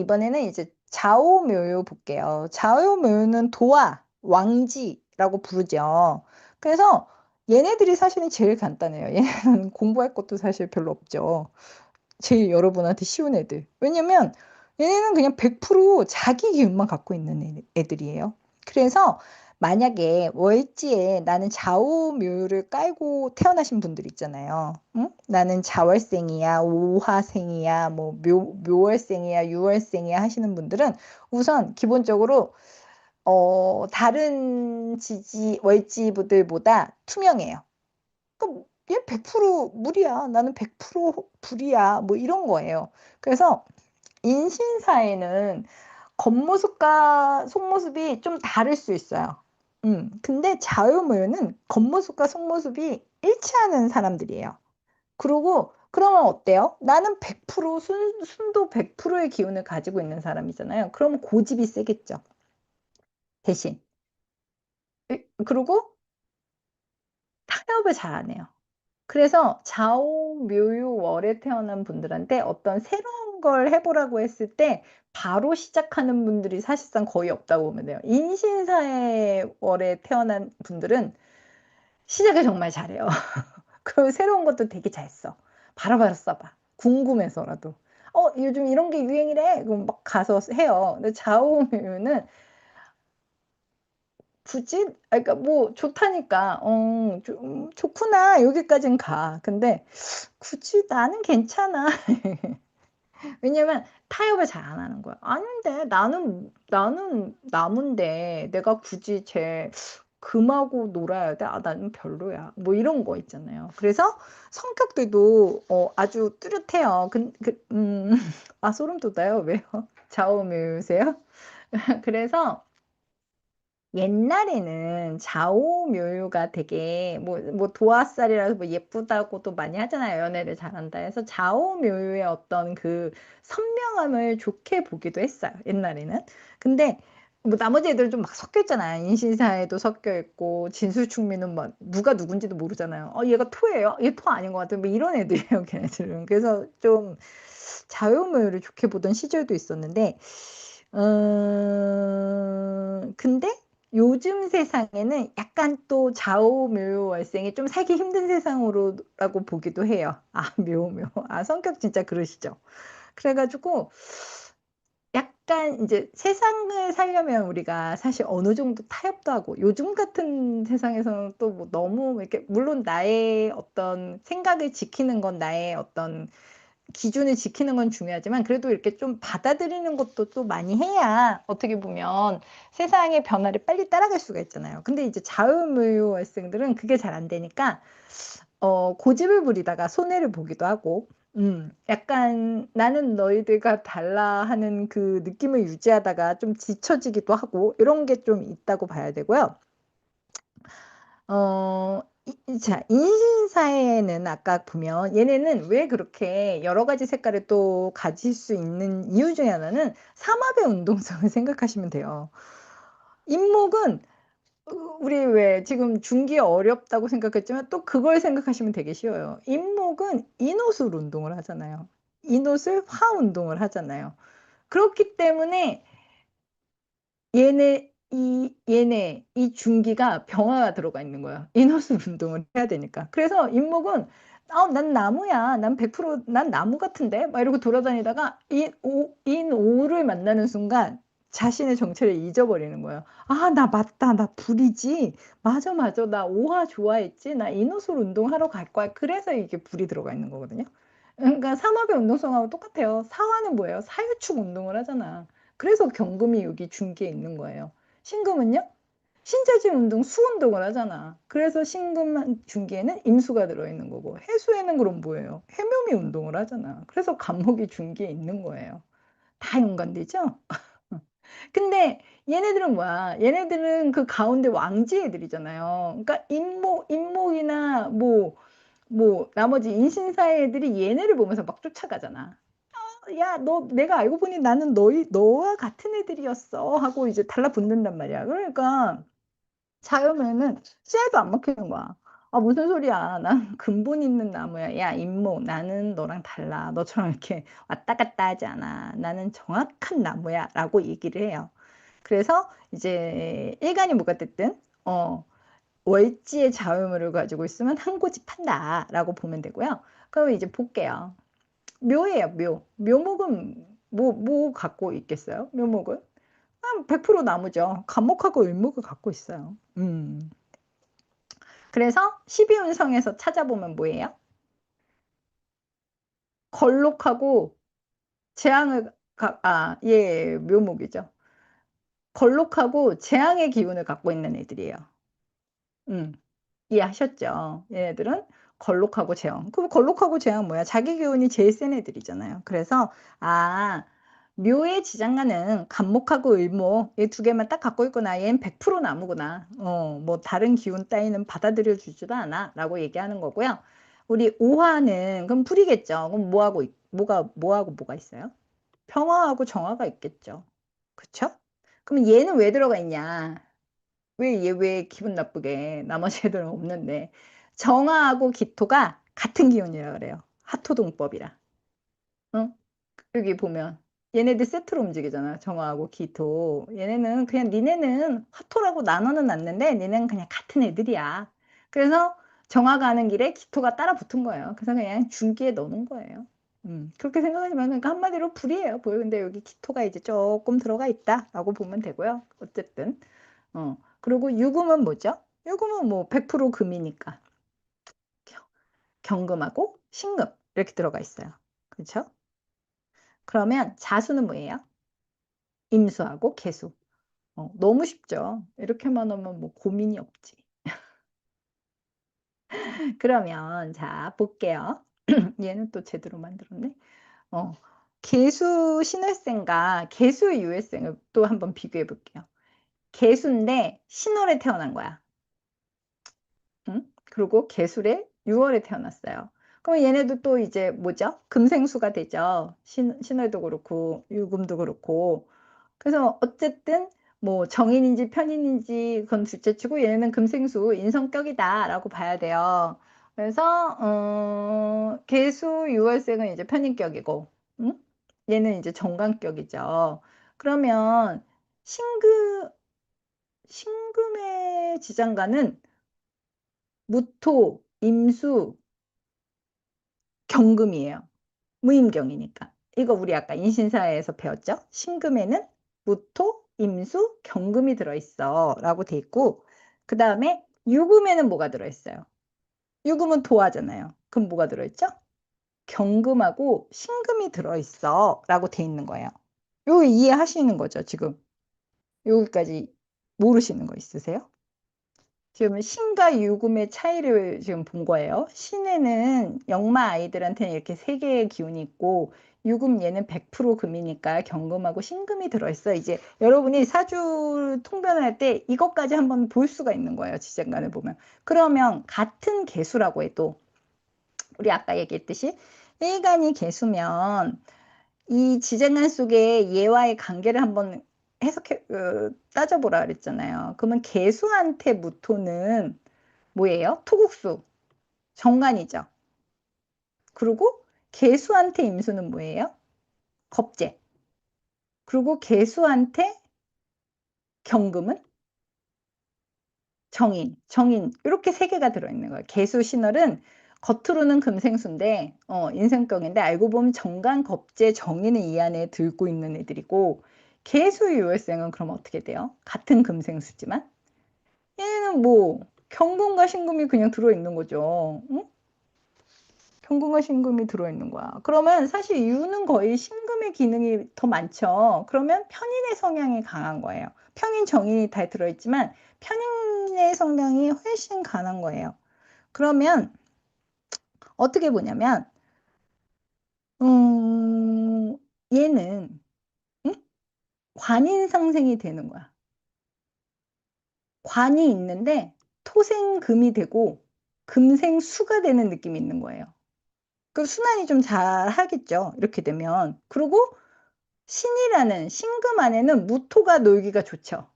이번에는 이제 좌오묘요 볼게요. 좌오묘요는 도화, 왕지라고 부르죠. 그래서 얘네들이 사실은 제일 간단해요. 얘네는 공부할 것도 사실 별로 없죠. 제일 여러분한테 쉬운 애들. 왜냐면 얘네는 그냥 100% 자기 기운만 갖고 있는 애들이에요. 그래서 만약에 월지에 나는 좌우묘를 깔고 태어나신 분들 있잖아요. 응? 나는 자월생이야, 오화생이야, 뭐 묘월생이야, 유월생이야 하시는 분들은 우선 기본적으로 다른 월지부들보다 투명해요. 그러니까 얘 100% 물이야. 나는 100% 불이야. 뭐 이런 거예요. 그래서 인신사에는 겉모습과 속모습이 좀 다를 수 있어요. 근데 자유무효는 겉모습과 속모습이 일치하는 사람들이에요. 그리고 그러면 어때요? 나는 100% 순도 100%의 기운을 가지고 있는 사람이잖아요. 그러면 고집이 세겠죠. 대신. 그리고 타협을 잘 안 해요. 그래서 좌오묘요월에 태어난 분들한테 어떤 새로운 걸 해 보라고 했을 때 바로 시작하는 분들이 사실상 거의 없다고 보면 돼요. 인신사의 월에 태어난 분들은 시작을 정말 잘해요. 그리고 새로운 것도 되게 잘 써. 바로바로 써 봐. 궁금해서라도. 요즘 이런 게 유행이래." 그럼 막 가서 해요. 근데 좌오묘요는 굳이 그러니까 뭐 좋다니까 좀 "좋구나." 여기까진 가. 근데 굳이 나는 괜찮아. 왜냐면 타협을 잘 안 하는 거야. "아닌데 나는 나무인데 내가 굳이 쟤 금하고 놀아야 돼? 아 나는 별로야." 뭐 이런 거 있잖아요. 그래서 성격들도 아주 뚜렷해요. 아 소름 돋아요. 왜요? 좌우묘세요? 그래서 옛날에는 좌오묘요가 되게 뭐 도화살이라서 뭐 예쁘다고도 많이 하잖아요. 연애를 잘한다 해서 좌오묘요의 어떤 그 선명함을 좋게 보기도 했어요, 옛날에는. 근데 뭐 나머지 애들은 좀 막 섞여 있잖아요. 인신사에도 섞여 있고 진술충미는 막 누가 누군지도 모르잖아요. 얘가 토예요? 얘 토 아닌 것 같아. 뭐 이런 애들이에요, 걔네들은. 그래서 좀 좌우묘요를 좋게 보던 시절도 있었는데 근데 요즘 세상에는 약간 또 좌우묘월생이 좀 살기 힘든 세상으로 라고 보기도 해요. 아 묘묘. 아 성격 진짜 그러시죠. 그래 가지고 약간 인제 세상을 살려면 우리가 사실 어느 정도 타협도 하고 요즘 같은 세상에서는 또 뭐 너무 이렇게 물론 나의 어떤 생각을 지키는 건 나의 어떤 기준을 지키는 건 중요하지만 그래도 이렇게 좀 받아들이는 것도 또 많이 해야 어떻게 보면 세상의 변화를 빨리 따라갈 수가 있잖아요. 근데 이제 자유무효학생들은 그게 잘 안 되니까 고집을 부리다가 손해를 보기도 하고 약간 '나는 너희들과 달라.' 하는 그 느낌을 유지하다가 좀 지쳐지기도 하고 이런 게 좀 있다고 봐야 되고요. 자 인신사회는 아까 보면 얘네는 왜 그렇게 여러 가지 색깔을 또 가질 수 있는 이유 중에 하나는 삼합의 운동성을 생각하시면 돼요. 인목은 우리 왜 지금 중기 어렵다고 생각했지만 또 그걸 생각하시면 되게 쉬워요. 인목은 인옷을 운동을 하잖아요. 인옷을 화 운동을 하잖아요. 그렇기 때문에 얘네 이 중기가 병화가 들어가 있는 거예요. 인허술 운동을 해야 되니까. 그래서 인목은 난 나무야. 난 100% 나무 같은데." 막 이러고 돌아다니다가 인오를 만나는 순간 자신의 정체를 잊어버리는 거예요. '아 나 맞다. 나 불이지. 맞아, 맞아. 나 오화 좋아했지. 나 인허술 운동하러 갈 거야.' 그래서 이게 불이 들어가 있는 거거든요. 그러니까 삼합의 운동성하고 똑같아요. 사화는 뭐예요? 사유축 운동을 하잖아. 그래서 경금이 여기 중기에 있는 거예요. 신금은요? 신재진 운동, 수 운동을 하잖아. 그래서 신금 중기에는 임수가 들어있는 거고 해수에는 그럼 뭐예요? 해묘미 운동을 하잖아. 그래서 간목이 중기에 있는 거예요. 다 연관되죠? 근데 얘네들은 뭐야? 얘네들은 그 가운데 왕지 애들이잖아요. 그러니까 인목이나 나머지 인신사의 애들이 얘네를 보면서 막 쫓아가잖아. "야 너 내가 알고 보니 나는 너와 같은 애들이었어." 하고 이제 달라붙는단 말이야. 그러니까 자연에는 씨알도 안 먹히는 거야. 아, 무슨 소리야. 난 근본 있는 나무야. 야, 임목, 나는 너랑 달라. 너처럼 이렇게 왔다 갔다 하지 않아. 나는 정확한 나무야. 라고 얘기를 해요. 그래서 이제 일간이 뭐가 됐든, 월지의 자유물을 가지고 있으면 한 고지 판다. 라고 보면 되고요. 그럼 이제 볼게요. 묘예요, 묘. 묘목은 뭐 갖고 있겠어요? 묘목은? 100% 나무죠. 간목하고 을목을 갖고 있어요. 그래서 12운성에서 찾아보면 뭐예요? 걸록하고 재앙을 예, 묘목이죠. 걸록하고 재앙의 기운을 갖고 있는 애들이에요. 음, 이해하셨죠? 얘네들은 걸록하고 재앙. 그럼 걸록하고 재앙 뭐야? 자기 기운이 제일 센 애들이잖아요. 그래서 아, 묘의 지장간은 간목하고 을목 이 두 개만 딱 갖고 있구나. 얘는 100% 나무구나. 뭐 다른 기운 따위는 받아들여 주지도 않아. 라고 얘기하는 거고요. 우리 오화는 그럼 불이겠죠. 그럼 뭐하고 뭐가 있어요? 평화하고 정화가 있겠죠. 그쵸? 그럼 얘는 왜 들어가 있냐? 왜 기분 나쁘게 나머지 애들은 없는데. 정화하고 기토가 같은 기운이라 그래요. 하토동법이라. 응? 여기 보면 얘네들 세트로 움직이잖아. 정화하고 기토. 얘네는 그냥 니네는 화토라고 나눠는 놨는데 니네는 그냥 같은 애들이야. 그래서 정화가 하는 길에 기토가 따라 붙은 거예요. 그래서 그냥 중기에 넣는 거예요. 그렇게 생각하시면 그러니까 한마디로 불이에요. 불. 근데 여기 기토가 이제 조금 들어가 있다라고 보면 되고요. 어쨌든 그리고 유금은 뭐죠? 유금은 뭐 100% 금이니까 경금하고 신금 이렇게 들어가 있어요. 그렇죠? 그러면 자수는 뭐예요? 임수하고 개수. 너무 쉽죠. 이렇게만 하면 뭐 고민이 없지. 그러면 자 볼게요. 얘는 또 제대로 만들었네. 어, 개수 신월생과 개수 유월생을 또 한번 비교해 볼게요. 개수인데 신월에 태어난 거야. 응? 그리고 개술에 6월에 태어났어요. 그럼 얘네도 또 이제 뭐죠? 금생수가 되죠. 신월도 그렇고 유금도 그렇고. 그래서 어쨌든 뭐 정인인지 편인인지 그건 둘째치고 얘네는 금생수 인성격이다라고 봐야 돼요. 그래서 개수 유월생은 이제 편인격이고, 응? 얘는 이제 정관격이죠. 그러면 신금의 지장간은 무토, 임수, 경금이에요. 무임경이니까. 이거 우리 아까 인신사에서 배웠죠? 신금에는 무토, 임수, 경금이 들어있어 라고 돼 있고 그 다음에 유금에는 뭐가 들어있어요? 유금은 도화잖아요. 그럼 뭐가 들어있죠? 경금하고 신금이 들어있어 라고 돼 있는 거예요. 이거 이해하시는 거죠, 지금? 여기까지 모르시는 거 있으세요? 지금 신과 유금의 차이를 지금 본 거예요. 신에는 역마 아이들한테는 이렇게 세 개의 기운이 있고 유금 얘는 100% 금이니까 경금하고 신금이 들어있어. 이제 여러분이 사주 통변을 할 때 이것까지 한번 볼 수가 있는 거예요. 지장간을 보면. 그러면 같은 개수라고 해도 우리 아까 얘기했듯이 일간이 개수면 이 지장간 속에 얘와의 관계를 한번 해석해 따져보라 그랬잖아요. 그러면 개수한테 무토는 뭐예요? 토국수, 정관이죠. 그리고 개수한테 임수는 뭐예요? 겁재. 그리고 개수한테 경금은 정인. 이렇게 세 개가 들어있는 거예요. 개수 신월은 겉으로는 금생수인데 인생격인데 알고 보면 정관, 겁재, 정인을 이 안에 들고 있는 애들이고 개수 유월생은 그럼 어떻게 돼요? 같은 금생수지만 얘는 뭐 경금과 신금이 그냥 들어있는 거죠. 응? 경금과 신금이 들어있는 거야. 그러면 사실 유는 거의 신금의 기능이 더 많죠. 그러면 편인의 성향이 강한 거예요. 평인, 정인이 다 들어있지만 편인의 성향이 훨씬 강한 거예요. 그러면 어떻게 보냐면 음, 얘는 응? 관인 상생이 되는 거야. 관이 있는데 토생금이 되고 금생수가 되는 느낌이 있는 거예요. 그 순환이 좀 잘 하겠죠. 이렇게 되면. 그리고 신이라는 신금 안에는 무토가 놀기가 좋죠.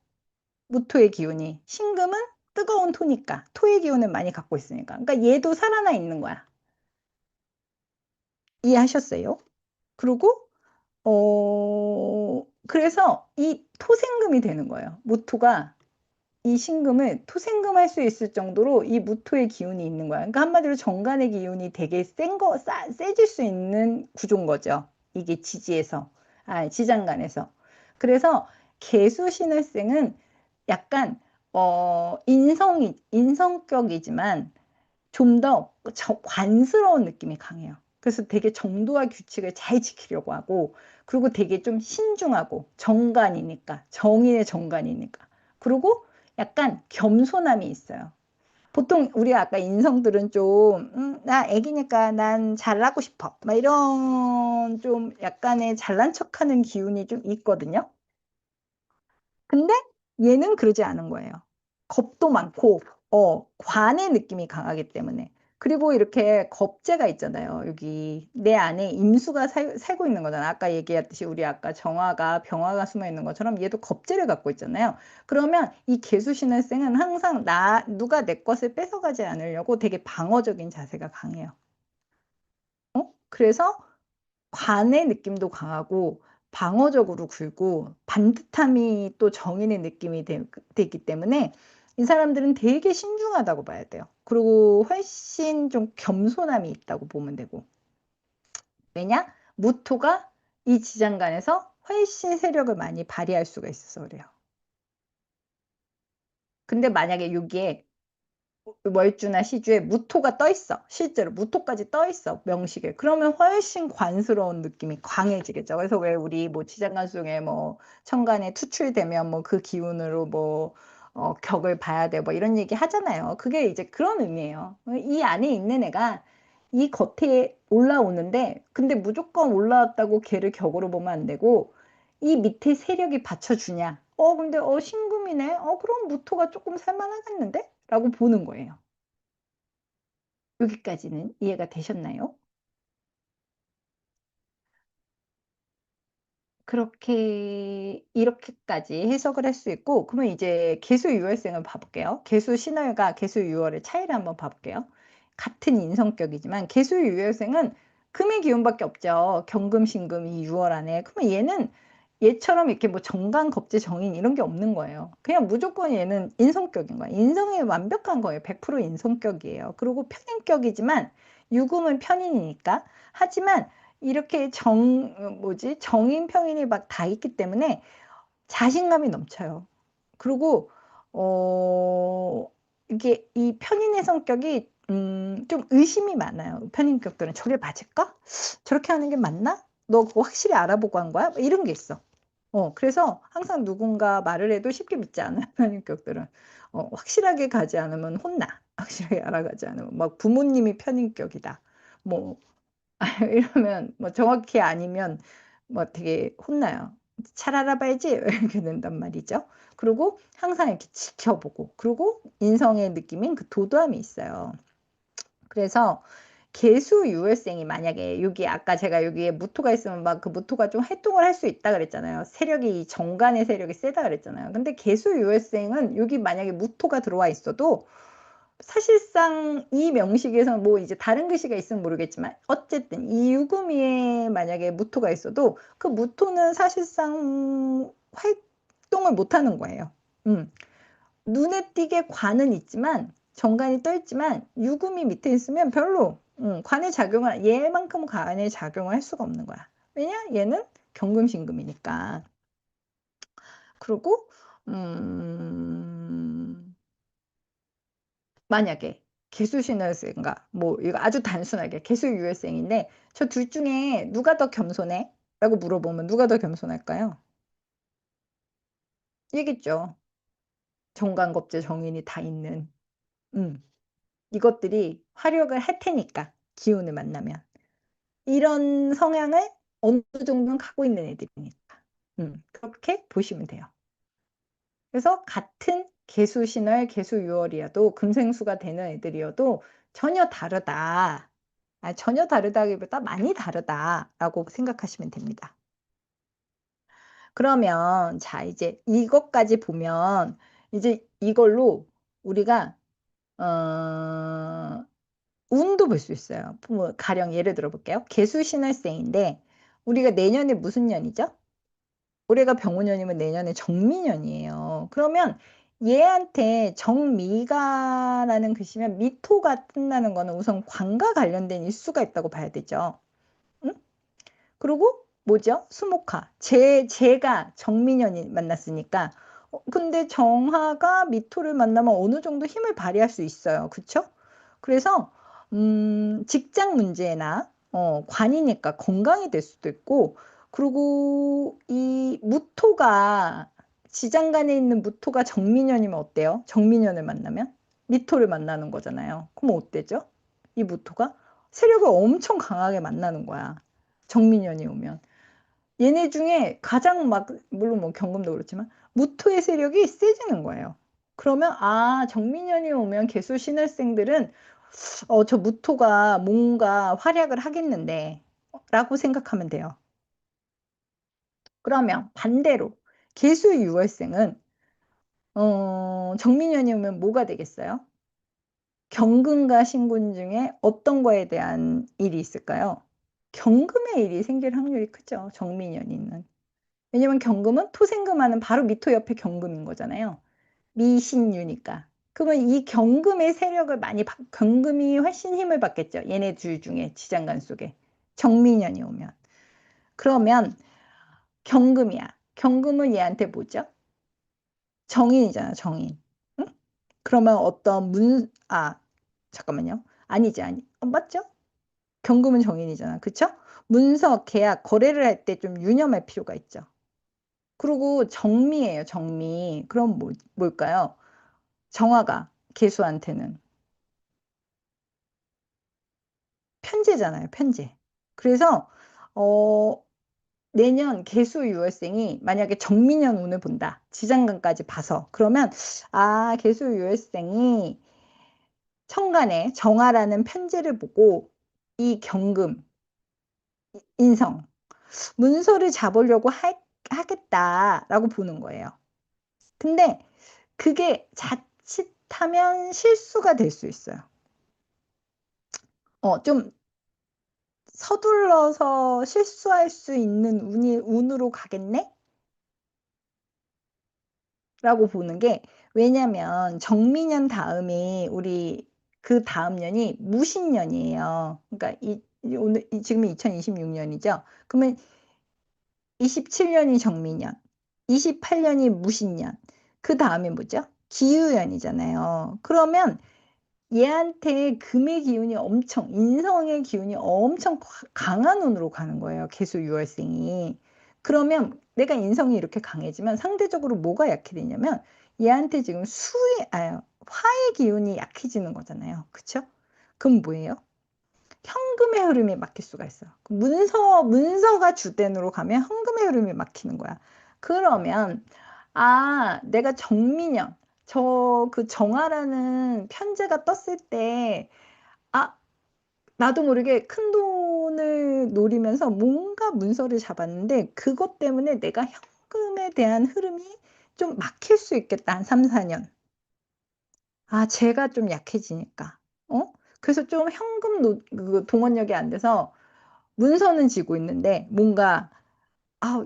무토의 기운이. 신금은 뜨거운 토니까. 토의 기운을 많이 갖고 있으니까. 그러니까 얘도 살아나 있는 거야. 이해하셨어요? 그리고 그래서 이 토생금이 되는 거예요. 무토가 이 신금을 토생금할 수 있을 정도로 이 무토의 기운이 있는 거야. 그러니까 한마디로 정간의 기운이 되게 세질 수 있는 구조인 거죠. 이게 지장간에서. 그래서 개수신을생은 약간 인성격이지만 좀 더 관스러운 느낌이 강해요. 그래서 되게 정도와 규칙을 잘 지키려고 하고, 그리고 되게 좀 신중하고, 정인의 정관이니까. 그리고 약간 겸손함이 있어요. 보통 우리 아까 인성들은 좀, 나 애기니까 난 잘나고 싶어. 막 이런 좀 약간의 잘난 척하는 기운이 좀 있거든요. 근데 얘는 그러지 않은 거예요. 겁도 많고, 관의 느낌이 강하기 때문에. 그리고 이렇게 겁재가 있잖아요. 여기 내 안에 임수가 살고 있는 거잖아. 아까 얘기했듯이 우리 아까 정화가 병화가 숨어 있는 것처럼 얘도 겁재를 갖고 있잖아요. 그러면 이 개수신을생은 항상 누가 내 것을 뺏어가지 않으려고 되게 방어적인 자세가 강해요. 그래서 관의 느낌도 강하고 방어적으로 굴고 반듯함이 또 정인의 느낌이 되기 때문에 이 사람들은 되게 신중하다고 봐야 돼요. 그리고 훨씬 좀 겸손함이 있다고 보면 되고. 왜냐? 무토가 이 지장간에서 훨씬 세력을 많이 발휘할 수가 있어서 그래요. 근데 만약에 여기에 월주나 시주에 무토가 떠 있어. 실제로 무토까지 떠 있어. 명식에. 그러면 훨씬 관스러운 느낌이 강해지겠죠. 그래서 왜 우리 뭐 지장간속에 뭐 천간에 투출되면 뭐 그 기운으로 뭐 격을 봐야 돼. 뭐 이런 얘기 하잖아요. 그게 이제 그런 의미예요. 이 안에 있는 애가 이 겉에 올라오는데 근데 무조건 올라왔다고 걔를 격으로 보면 안 되고 이 밑에 세력이 받쳐주냐. 근데 신금이네. 그럼 무토가 조금 살만하겠는데? 라고 보는 거예요. 여기까지는 이해가 되셨나요? 그렇게 이렇게까지 해석을 할 수 있고 그러면 이제 개수 유월생을 봐볼게요. 개수 신월과 개수 유월의 차이를 한번 봐볼게요. 같은 인성격이지만 개수 유월생은 금의 기운밖에 없죠. 경금, 신금 이 유월 안에. 그러면 얘는 얘처럼 이렇게 뭐 정관, 겁재, 정인 이런 게 없는 거예요. 그냥 무조건 얘는 인성격인 거예요. 인성이 완벽한 거예요. 100% 인성격이에요. 그리고 편인격이지만 유금은 편인이니까. 하지만 이렇게 정인 평인이 막 다 있기 때문에 자신감이 넘쳐요. 그리고 이게 이 편인의 성격이 좀 의심이 많아요. 편인격들은 저게 맞을까? 저렇게 하는 게 맞나? 너 그거 확실히 알아보고 한 거야? 뭐 이런 게 있어. 그래서 항상 누군가 말을 해도 쉽게 믿지 않아요. 편인격들은. 확실하게 가지 않으면 혼나. 확실하게 알아가지 않으면 막 부모님이 편인격이다. 뭐 이러면 뭐 정확히 아니면 뭐 되게 혼나요. "잘 알아봐야지." 이렇게 된단 말이죠. 그리고 항상 이렇게 지켜보고 그리고 인성의 느낌인 그 도도함이 있어요. 그래서 개수유월생이 만약에 여기 아까 제가 여기에 무토가 있으면 막 그 무토가 좀 활동을 할 수 있다 그랬잖아요. 세력이 정관의 세력이 세다 그랬잖아요. 근데 개수유월생은 여기 만약에 무토가 들어와 있어도 사실상 이 명식에서 뭐 이제 다른 글씨가 있으면 모르겠지만 어쨌든 이 유금위에 만약에 무토가 있어도 그 무토는 사실상 활동을 못 하는 거예요. 음. 눈에 띄게 관은 있지만 정관이 떠 있지만 유금이 밑에 있으면 별로 관의 작용을 얘만큼 관의 작용을 할 수가 없는 거야. 왜냐? 얘는 경금신금이니까. 그리고 만약에 개수신월생과 뭐 이거 아주 단순하게 개수유월생인데 저 둘 중에 누가 더 겸손해? 라고 물어보면 누가 더 겸손할까요? 얘겠죠. 정관겁재 정인이 다 있는 음 이것들이 화력을 할 테니까 기운을 만나면 이런 성향을 어느 정도는 갖고 있는 애들이니까 그렇게 보시면 돼요. 그래서 같은 개수신월 개수유월이어도 금생수가 되는 애들이어도 전혀 다르다. 전혀 다르다기보다 많이 다르다라고 생각하시면 됩니다. 그러면 자 이제 이것까지 보면 이제 이걸로 우리가 어, 운도 볼 수 있어요. 뭐 가령 예를 들어 볼게요. 개수신월생인데 우리가 내년에 무슨 년이죠? 올해가 병오년이면 내년에 정미년이에요. 그러면 얘한테 정미가라는 글씨면 미토가 뜬다는 거는 우선 관과 관련된 일수가 있다고 봐야 되죠. 응? 그리고 뭐죠? 수목화. 제가 정민연이 만났으니까. 근데 정화가 미토를 만나면 어느 정도 힘을 발휘할 수 있어요. 그쵸? 그래서, 직장 문제나, 관이니까 건강이 될 수도 있고, 그리고 이 무토가, 지장간에 있는 무토가 정민연이면 어때요? 정민연을 만나면? 미토를 만나는 거잖아요. 그럼 어때죠? 이 무토가? 세력을 엄청 강하게 만나는 거야. 정민연이 오면 얘네 중에 가장 막 물론 뭐 경금도 그렇지만 무토의 세력이 세지는 거예요. 그러면 아 정민연이 오면 개수 신월생들은 저 무토가 뭔가 활약을 하겠는데 라고 생각하면 돼요. 그러면 반대로 개수 유월생은 정민연이 오면 뭐가 되겠어요? 경금과 신군 중에 어떤 거에 대한 일이 있을까요? 경금의 일이 생길 확률이 크죠. 정민연이는. 왜냐면 경금은 토생금하는 바로 미토 옆에 경금인 거잖아요. 미신유니까. 그러면 이 경금의 세력을 경금이 훨씬 힘을 받겠죠. 얘네 둘 중에 지장간 속에. 정민연이 오면. 그러면 경금이야. 경금은 얘한테 뭐죠? 정인이잖아, 정인. 응? 그러면 잠깐만요. 아니지, 맞죠? 경금은 정인이잖아. 그쵸? 문서, 계약, 거래를 할 때 좀 유념할 필요가 있죠. 그리고 정미예요, 정미. 그럼 뭘까요? 정화가 개수한테는 편제잖아요, 편제. 그래서 어, 내년 개수 유월생이 만약에 정미년 운을 본다. 지장간까지 봐서. 그러면 아, 개수 유월생이 천간에 정화라는 편제를 보고 이 경금, 인성, 문서를 잡으려고 하겠다라고 보는 거예요. 근데 그게 자칫하면 실수가 될 수 있어요. 좀 서둘러서 실수할 수 있는 운으로 가겠네? 라고 보는 게, 왜냐면 정미년 다음이 우리 그 다음 년이 무신년이에요. 그러니까 지금이 2026년이죠. 그러면 27년이 정미년, 28년이 무신년, 그 다음에 뭐죠? 기유년이잖아요. 그러면 얘한테 금의 기운이 인성의 기운이 엄청 강한 운으로 가는 거예요. 개수 유월생이. 그러면 내가 인성이 이렇게 강해지면 상대적으로 뭐가 약해지냐면 얘한테 지금 화의 기운이 약해지는 거잖아요. 그쵸? 그럼 뭐예요? 현금의 흐름이 막힐 수가 있어요. 문서가 주된으로 가면 현금의 흐름이 막히는 거야. 그러면, 내가 정민영, 그 정화라는 편제가 떴을 때, 아, 나도 모르게 큰 돈을 노리면서 뭔가 문서를 잡았는데, 그것 때문에 내가 현금에 대한 흐름이 좀 막힐 수 있겠다. 한 3, 4년. 제가 좀 약해지니까. 그래서 좀 동원력이 안 돼서 문서는 지고 있는데 뭔가 아,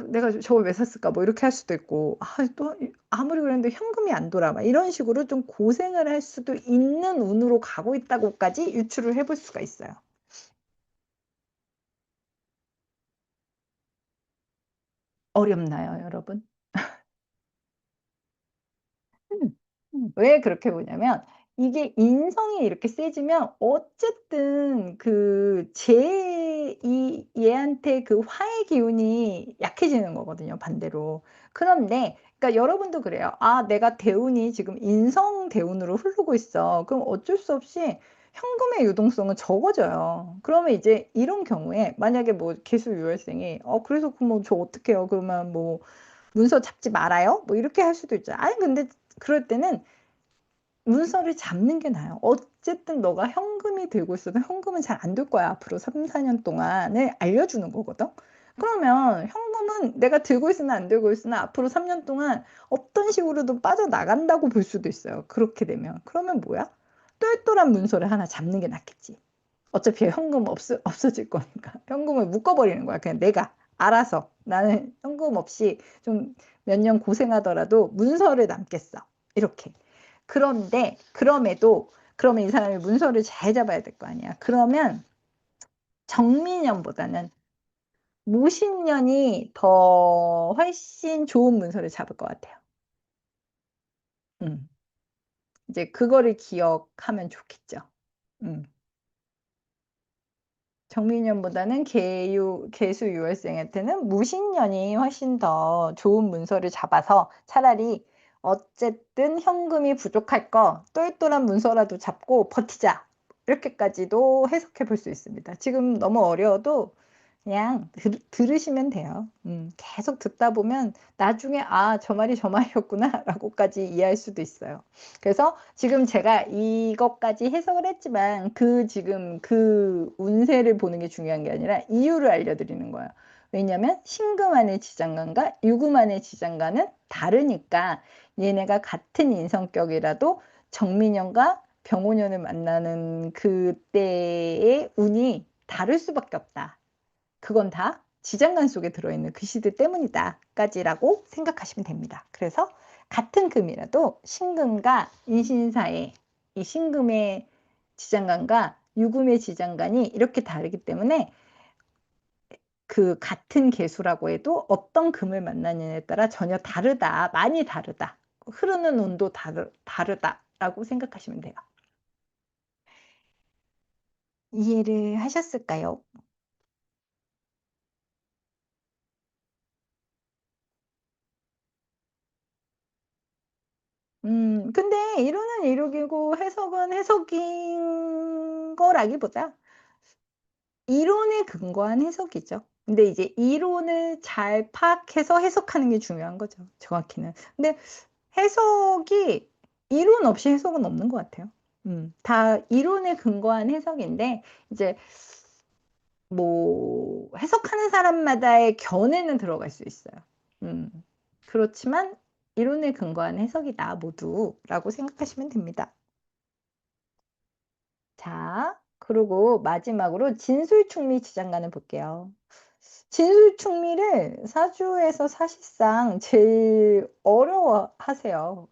내가 저걸 왜 샀을까 뭐 이렇게 할 수도 있고 또 아무리 그랬는데 현금이 안 돌아 막 이런 식으로 좀 고생을 할 수도 있는 운으로 가고 있다고까지 유추를 해볼 수가 있어요. 어렵나요, 여러분? 왜 그렇게 보냐면 이게 인성이 이렇게 세지면 어쨌든 얘한테 그 화의 기운이 약해지는 거거든요, 반대로. 그런데 그러니까 여러분도 그래요. 내가 대운이 지금 인성 대운으로 흐르고 있어. 그럼 어쩔 수 없이 현금의 유동성은 적어져요. 그러면 이제 이런 경우에 만약에 뭐 기술 유월생이 그래서 그럼 저 어떡해요? 그러면 뭐 문서 잡지 말아요? 뭐 이렇게 할 수도 있죠. 아니 근데 그럴 때는 문서를 잡는 게 나아요. 어쨌든 너가 현금이 들고 있어도 현금은 잘 안 될 거야. 앞으로 3, 4년 동안을 알려주는 거거든. 그러면 현금은 내가 들고 있으나 안 들고 있으나 앞으로 3년 동안 어떤 식으로든 빠져나간다고 볼 수도 있어요, 그렇게 되면. 그러면 뭐야? 똘똘한 문서를 하나 잡는 게 낫겠지. 어차피 현금 없어질 거니까. 현금을 묶어버리는 거야. 그냥 내가 알아서. 나는 현금 없이 좀 몇 년 고생하더라도 문서를 남겠어. 이렇게. 그런데 그러면 이 사람이 문서를 잘 잡아야 될 거 아니야. 그러면 정민년보다는 모신년이 더 훨씬 좋은 문서를 잡을 것 같아요. 음. 이제 그거를 기억하면 좋겠죠. 음. 정민년보다는 개수유월생한테는 무신년이 훨씬 더 좋은 문서를 잡아서 차라리 어쨌든 현금이 부족할 거 똘똘한 문서라도 잡고 버티자. 이렇게까지도 해석해 볼 수 있습니다. 지금 너무 어려워도 그냥 들으시면 돼요. 계속 듣다 보면 나중에 '아 저 말이 저 말이었구나.'라고까지 이해할 수도 있어요. 그래서 지금 제가 이것까지 해석을 했지만 지금 그 운세를 보는 게 중요한 게 아니라 이유를 알려드리는 거예요. 왜냐면 신금안의 지장간과 유금안의 지장간은 다르니까 얘네가 같은 인성격이라도 정민년과 병오년을 만나는 그때의 운이 다를 수밖에 없다. 그건 다 지장간 속에 들어있는 글씨들 때문이다까지라고 생각하시면 됩니다. 그래서 같은 금이라도 신금과 인신사의 이 신금의 지장간과 유금의 지장간이 이렇게 다르기 때문에 그 같은 개수라고 해도 어떤 금을 만나느냐에 따라 전혀 다르다, 많이 다르다, 흐르는 운도 다르다라고 생각하시면 돼요. 이해를 하셨을까요? 근데 이론은 이론이고 해석은 해석인 거라기보다 이론에 근거한 해석이죠. 근데 이제 이론을 잘 파악해서 해석하는 게 중요한 거죠, 정확히는. 근데 해석이 이론 없이 해석은 없는 것 같아요. 다 이론에 근거한 해석인데 이제 뭐 해석하는 사람마다의 견해는 들어갈 수 있어요. 음. 그렇지만 '이론에 근거한 해석이다 모두.'라고 생각하시면 됩니다. 자, 그리고 마지막으로 진술충미 지장간을 볼게요. 진술충미를 사주에서 사실상 제일 어려워하세요.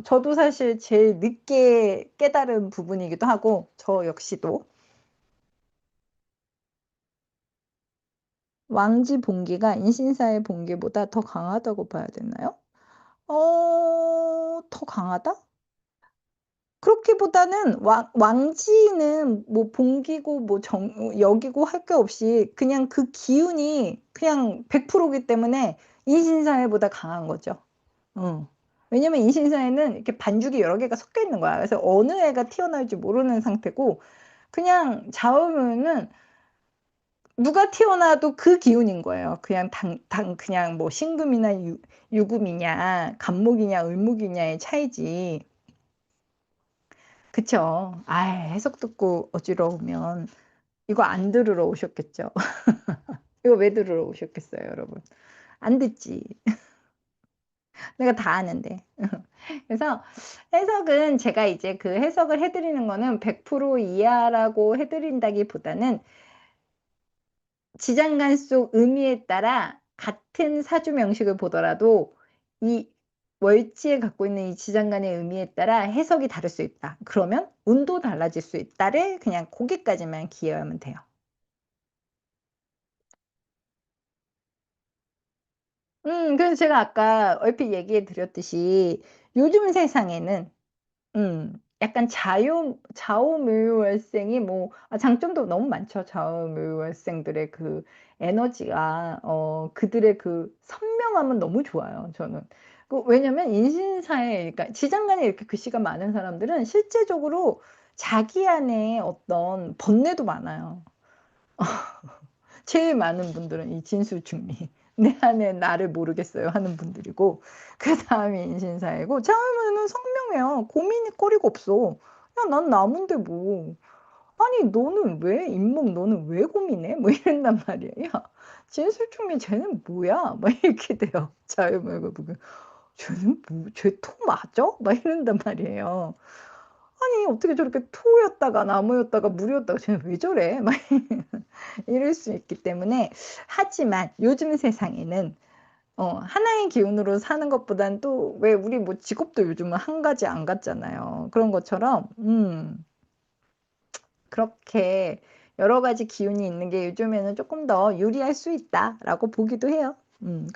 저도 사실 제일 늦게 깨달은 부분이기도 하고 저 역시도. 왕지 본기가 인신사의 본기보다 더 강하다고 봐야 되나요? 더 강하다? 그렇기보다는 왕지는 뭐 본기고 뭐 역이고 할 게 없이 그냥 그 기운이 그냥 100% 이기 때문에 인신사회보다 강한 거죠. 어. 왜냐면 인신사회는 이렇게 반죽이 여러 개가 섞여 있는 거야. 그래서 어느 애가 튀어나올지 모르는 상태고 그냥 잡으면은 누가 튀어나와도 그 기운인 거예요. 그냥 그냥 뭐 신금이나 유금이냐 간목이냐 을목이냐의 차이지. 그쵸. 아, 해석 듣고 어지러우면 이거 안 들으러 오셨겠죠. 이거 왜 들으러 오셨겠어요, 여러분? 안 듣지. 내가 다 아는데. 그래서 해석은 제가 이제 그 해석을 해 드리는 거는 100% 이하라고 해 드린다기보다는 지장간 속 의미에 따라 같은 사주 명식을 보더라도 이 월지에 갖고 있는 이 지장간의 의미에 따라 해석이 다를 수 있다. 그러면 운도 달라질 수 있다를 그냥 거기까지만 기여하면 돼요. 그래서 제가 아까 얼핏 얘기해 드렸듯이 요즘 세상에는 약간 좌우묘율월생이 뭐 장점도 너무 많죠. 좌우묘율월생들의 그 에너지가 그들의 그 선명함은 너무 좋아요, 저는. 왜냐면 인신사에 그러니까 지장간에 이렇게 글씨가 많은 사람들은 실제적으로 자기 안에 어떤 번뇌도 많아요. 제일 많은 분들은 이 진술충리. '내 안에 나를 모르겠어요.' 하는 분들이고 그다음이 인신사이고 처음에는 성명해요. 고민이 거리가 없어. '야 난 나무인데 뭐.' "아니 너는 왜 인목 너는 왜 고민해?" 뭐 이런단 말이에요. "야 진술충이 쟤는 뭐야?" 막 이렇게 돼요. 자유말고 보고. "쟤는 뭐 쟤 토 맞아?" 막 이런단 말이에요. 아니 어떻게 저렇게 토였다가 나무였다가 물이었다가 쟤는 왜 저래? 막 이럴 수 있기 때문에 하지만 요즘 세상에는 하나의 기운으로 사는 것보다는 또 왜 우리 뭐 직업도 요즘은 한 가지 안 같잖아요. 그런 것처럼 그렇게 여러 가지 기운이 있는 게 요즘에는 쪼끔 더 유리할 수 있다라고 보기도 해요.